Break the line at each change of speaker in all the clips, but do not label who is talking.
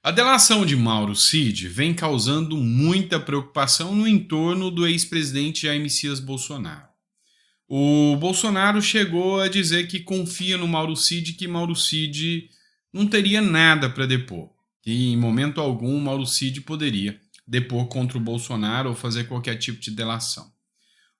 A delação de Mauro Cid vem causando muita preocupação no entorno do ex-presidente Jair Messias Bolsonaro. O Bolsonaro chegou a dizer que confia no Mauro Cid, que Mauro Cid não teria nada para depor, que em momento algum Mauro Cid poderia depor contra o Bolsonaro ou fazer qualquer tipo de delação.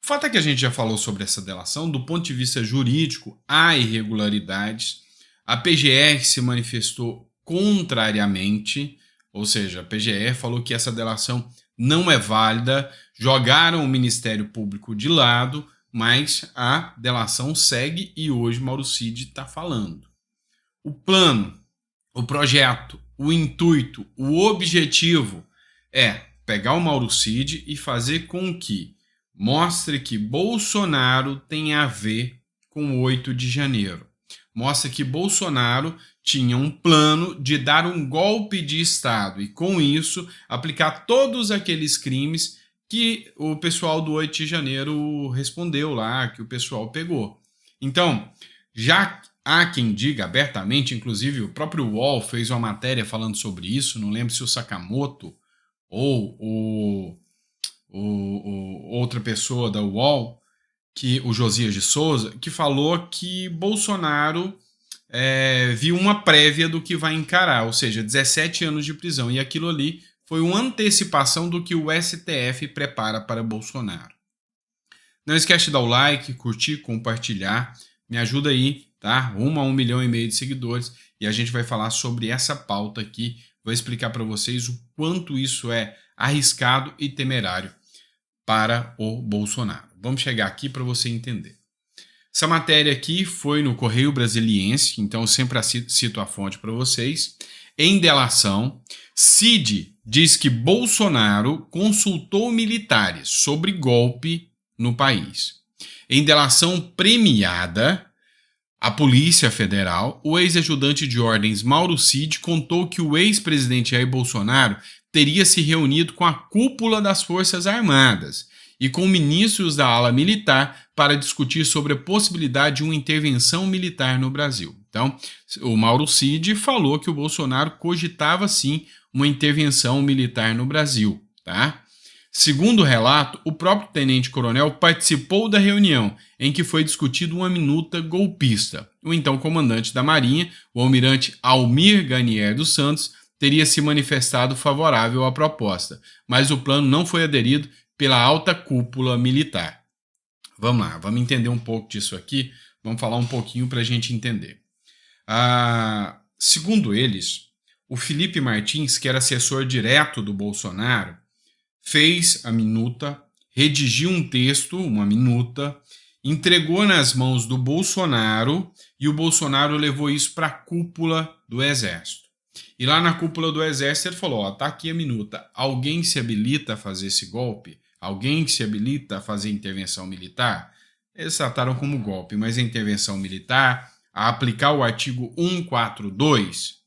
O fato é que a gente já falou sobre essa delação, do ponto de vista jurídico, há irregularidades. A PGR se manifestou contrariamente, ou seja, a PGR falou que essa delação não é válida, jogaram o Ministério Público de lado, mas a delação segue e hoje Mauro Cid está falando. O plano, o projeto, o intuito, o objetivo é pegar o Mauro Cid e fazer com que mostre que Bolsonaro tem a ver com o 8 de janeiro. Mostra que Bolsonaro tinha um plano de dar um golpe de Estado e, com isso, aplicar todos aqueles crimes que o pessoal do 8 de janeiro respondeu lá, que o pessoal pegou. Então, já há quem diga abertamente, inclusive o próprio UOL fez uma matéria falando sobre isso, não lembro se o Sakamoto ou outra pessoa da UOL, que o Josias de Souza, que falou que Bolsonaro viu uma prévia do que vai encarar, ou seja, 17 anos de prisão. E aquilo ali foi uma antecipação do que o STF prepara para Bolsonaro. Não esquece de dar o like, curtir, compartilhar. Me ajuda aí, tá? Rumo a 1,5 milhão de seguidores. E a gente vai falar sobre essa pauta aqui. Vou explicar para vocês o quanto isso é arriscado e temerário para o Bolsonaro. Vamos chegar aqui para você entender. Essa matéria aqui foi no Correio Brasiliense, então eu sempre cito a fonte para vocês. Em delação, Cid diz que Bolsonaro consultou militares sobre golpe no país. Em delação premiada, a Polícia Federal, o ex-ajudante de ordens Mauro Cid contou que o ex-presidente Jair Bolsonaro teria se reunido com a cúpula das Forças Armadas e com ministros da ala militar para discutir sobre a possibilidade de uma intervenção militar no Brasil. Então, o Mauro Cid falou que o Bolsonaro cogitava sim uma intervenção militar no Brasil, tá? Segundo o relato, o próprio tenente-coronel participou da reunião em que foi discutida uma minuta golpista. O então comandante da Marinha, o almirante Almir Garnier dos Santos, teria se manifestado favorável à proposta, mas o plano não foi aderido pela alta cúpula militar. Vamos lá, vamos entender um pouco disso aqui, vamos falar um pouquinho para a gente entender. Segundo eles, o Felipe Martins, que era assessor direto do Bolsonaro, fez a minuta, redigiu um texto, uma minuta, entregou nas mãos do Bolsonaro e o Bolsonaro levou isso para a cúpula do Exército. E lá na cúpula do Exército ele falou, tá aqui a minuta, alguém se habilita a fazer esse golpe? Alguém se habilita a fazer intervenção militar? Eles trataram como golpe, mas a intervenção militar, a aplicar o artigo 142.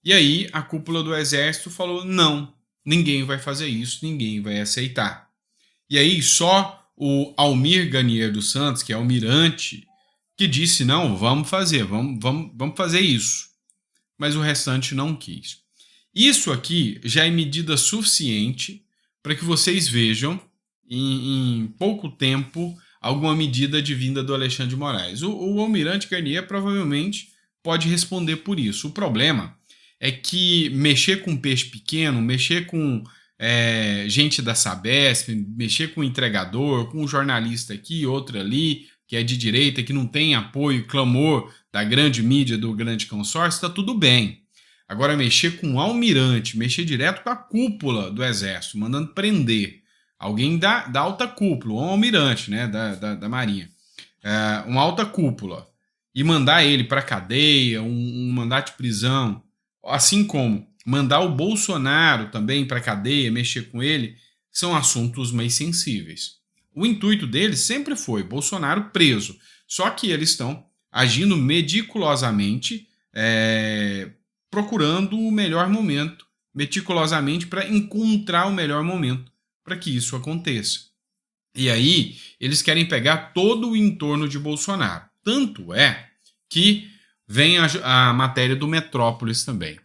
E aí a cúpula do Exército falou, não, ninguém vai fazer isso, ninguém vai aceitar. E aí só o Almir Garnier dos Santos, que é almirante, que disse, não, vamos fazer, vamos fazer isso. Mas o restante não quis. Isso aqui já é medida suficiente para que vocês vejam, em pouco tempo, alguma medida de vinda do Alexandre de Moraes. O almirante Garnier provavelmente pode responder por isso. O problema é que mexer com peixe pequeno, mexer com gente da Sabesp, mexer com entregador, com um jornalista aqui, outro ali, que é de direita, que não tem apoio, clamor da grande mídia, do grande consórcio, está tudo bem. Agora, mexer com um almirante, mexer direto com a cúpula do Exército, mandando prender alguém da alta cúpula, um almirante, né, da Marinha, uma alta cúpula, e mandar ele para cadeia, um mandato de prisão, assim como mandar o Bolsonaro também para cadeia, mexer com ele, são assuntos mais sensíveis. O intuito deles sempre foi Bolsonaro preso, só que eles estão agindo meticulosamente, procurando o melhor momento, meticulosamente para encontrar o melhor momento para que isso aconteça. E aí eles querem pegar todo o entorno de Bolsonaro. Tanto é que vem a matéria do Metrópolis também.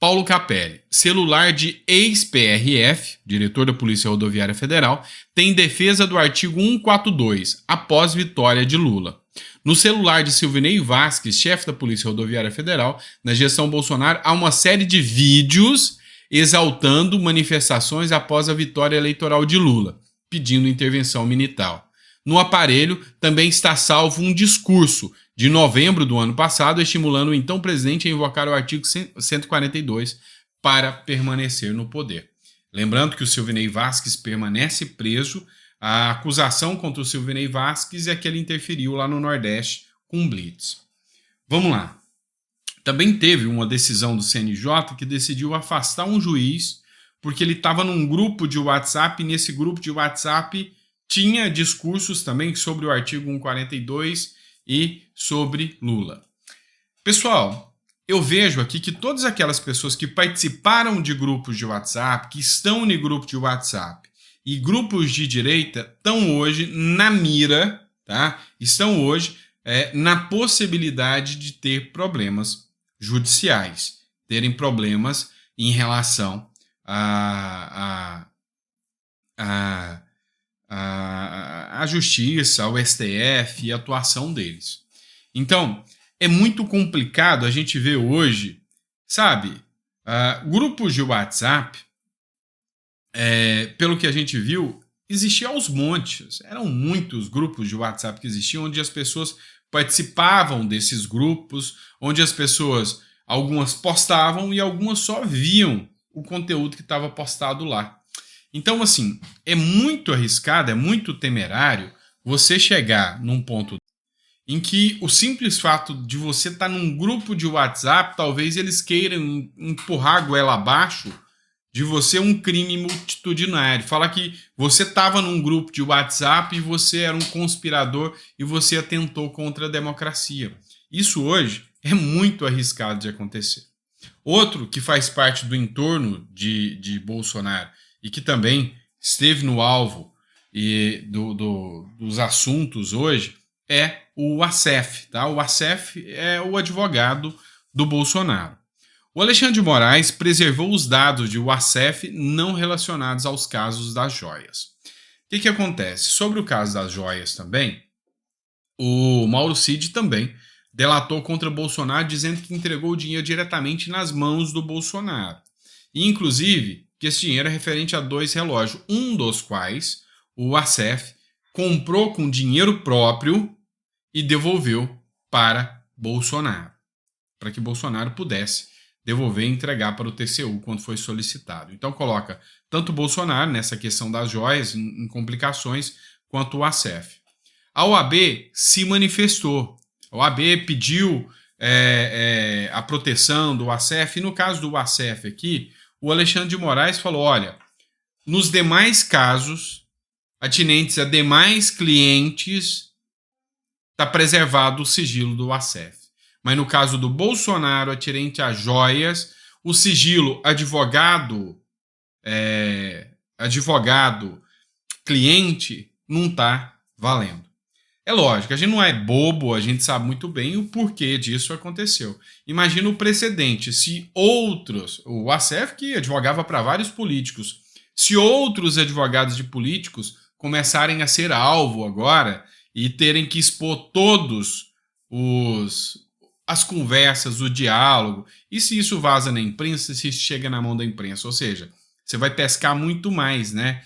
Paulo Capelli, celular de ex-PRF, diretor da Polícia Rodoviária Federal, tem defesa do artigo 142, após vitória de Lula. No celular de Silvinei Vasquez, chefe da Polícia Rodoviária Federal, na gestão Bolsonaro, há uma série de vídeos exaltando manifestações após a vitória eleitoral de Lula, pedindo intervenção militar. No aparelho também está salvo um discurso de novembro do ano passado, estimulando o então presidente a invocar o artigo 142 para permanecer no poder. Lembrando que o Silvinei Vasquez permanece preso. A acusação contra o Silvinei Vasquez é que ele interferiu lá no Nordeste com um blitz. Vamos lá. Também teve uma decisão do CNJ que decidiu afastar um juiz porque ele estava num grupo de WhatsApp e nesse grupo de WhatsApp tinha discursos também sobre o artigo 142 e sobre Lula. Pessoal, eu vejo aqui que todas aquelas pessoas que participaram de grupos de WhatsApp, que estão em grupo de WhatsApp e grupos de direita, estão hoje na mira, tá? Estão hoje na possibilidade de ter problemas judiciais, terem problemas em relação à justiça, ao STF e a atuação deles. Então, é muito complicado a gente ver hoje, sabe, grupos de WhatsApp, pelo que a gente viu, existia aos montes. Eram muitos grupos de WhatsApp que existiam, onde as pessoas participavam desses grupos, onde as pessoas, algumas postavam e algumas só viam o conteúdo que estava postado lá. Então, assim, é muito arriscado, é muito temerário você chegar num ponto em que o simples fato de você estar num grupo de WhatsApp, talvez eles queiram empurrar a goela abaixo de você um crime multitudinário. Fala que você estava num grupo de WhatsApp e você era um conspirador e você atentou contra a democracia. Isso hoje é muito arriscado de acontecer. Outro que faz parte do entorno de Bolsonaro e que também esteve no alvo dos assuntos hoje é o Assef. Tá? O Assef é o advogado do Bolsonaro. O Alexandre de Moraes preservou os dados de Assef não relacionados aos casos das joias. O que acontece? Sobre o caso das joias também, o Mauro Cid também delatou contra Bolsonaro, dizendo que entregou o dinheiro diretamente nas mãos do Bolsonaro. E, inclusive, que esse dinheiro é referente a 2 relógios, um dos quais o Assef comprou com dinheiro próprio e devolveu para Bolsonaro, para que Bolsonaro pudesse devolver e entregar para o TCU quando foi solicitado. Então coloca tanto o Bolsonaro nessa questão das joias em complicações, quanto o Assef. A OAB se manifestou. A OAB pediu a proteção do Assef. E no caso do Assef aqui, o Alexandre de Moraes falou, olha, nos demais casos atinentes a demais clientes, está preservado o sigilo do Assef. Mas no caso do Bolsonaro, atinente a joias, o sigilo advogado-cliente não está valendo. É lógico, a gente não é bobo, a gente sabe muito bem o porquê disso aconteceu. Imagina o precedente, se outros, o Assef que advogava para vários políticos, se outros advogados de políticos começarem a ser alvo agora e terem que expor todos as conversas, o diálogo, e se isso vaza na imprensa, se isso chega na mão da imprensa, ou seja, você vai pescar muito mais, né?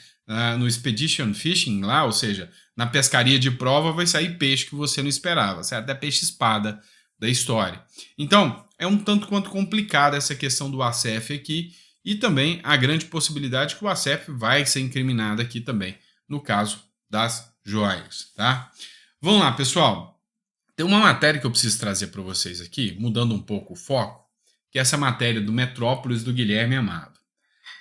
No expedition fishing lá, ou seja, na pescaria de prova vai sair peixe que você não esperava, sai até peixe-espada da história. Então, é um tanto quanto complicada essa questão do Assef aqui, e também a grande possibilidade que o Assef vai ser incriminado aqui também, no caso das joias, tá? Vamos lá, pessoal. Tem uma matéria que eu preciso trazer para vocês aqui, mudando um pouco o foco, que é essa matéria do Metrópolis do Guilherme Amado.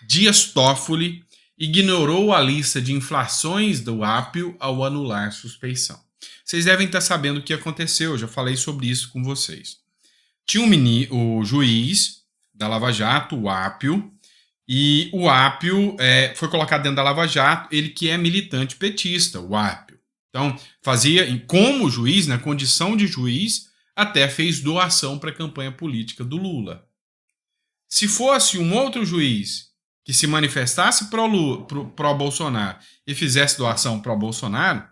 Dias Toffoli ignorou a lista de infrações do Apio ao anular suspeição. Vocês devem estar sabendo o que aconteceu, eu já falei sobre isso com vocês. Tinha o juiz da Lava Jato, o Apio, e o Apio foi colocado dentro da Lava Jato, ele que é militante petista, o Apio. Então, fazia, como juiz, na condição de juiz, até fez doação para a campanha política do Lula. Se fosse um outro juiz que se manifestasse pró-Bolsonaro e fizesse doação pró-Bolsonaro,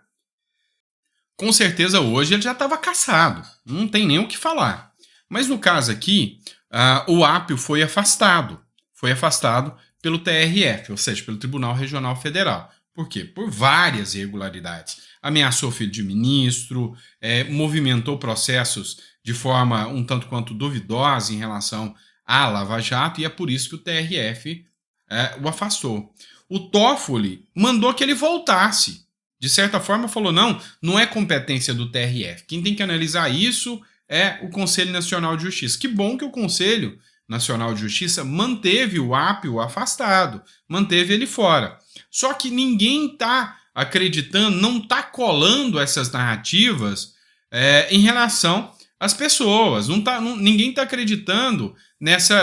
com certeza hoje ele já estava cassado. Não tem nem o que falar. Mas no caso aqui, o Apio foi afastado. Foi afastado pelo TRF, ou seja, pelo Tribunal Regional Federal. Por quê? Por várias irregularidades. Ameaçou filho de ministro, movimentou processos de forma um tanto quanto duvidosa em relação à Lava Jato, e é por isso que o TRF o afastou. O Toffoli mandou que ele voltasse. De certa forma falou, não é competência do TRF. Quem tem que analisar isso é o Conselho Nacional de Justiça. Que bom que o Conselho Nacional de Justiça manteve o Apio afastado, manteve ele fora. Só que ninguém está acreditando, não está colando essas narrativas em relação às pessoas. Ninguém está acreditando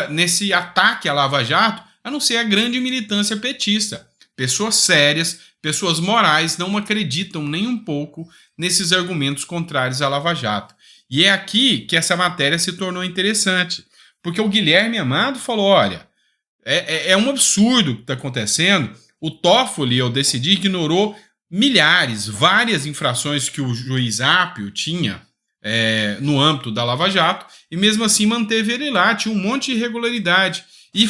nesse ataque à Lava Jato, a não ser a grande militância petista. Pessoas sérias, pessoas morais não acreditam nem um pouco nesses argumentos contrários à Lava Jato. E é aqui que essa matéria se tornou interessante, porque o Guilherme Amado falou, olha, é um absurdo o que está acontecendo. O Toffoli, eu decidi, ignorou várias infrações que o juiz Apio tinha no âmbito da Lava Jato, e mesmo assim manteve ele lá, tinha um monte de irregularidade. E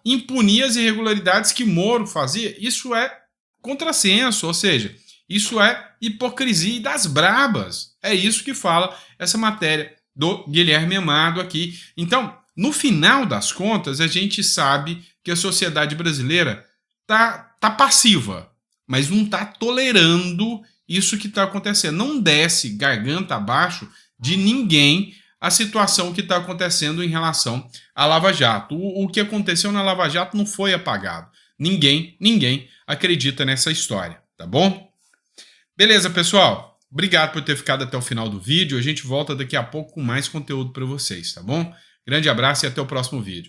impunia as irregularidades que Moro fazia. Isso é contrassenso, ou seja, isso é hipocrisia das brabas. É isso que fala essa matéria do Guilherme Amado aqui. Então, no final das contas, a gente sabe que a sociedade brasileira tá passiva, mas não está tolerando isso que está acontecendo. Não desce garganta abaixo de ninguém a situação que está acontecendo em relação à Lava Jato. O que aconteceu na Lava Jato não foi apagado. Ninguém acredita nessa história, tá bom? Beleza, pessoal? Obrigado por ter ficado até o final do vídeo. A gente volta daqui a pouco com mais conteúdo para vocês, tá bom? Grande abraço e até o próximo vídeo.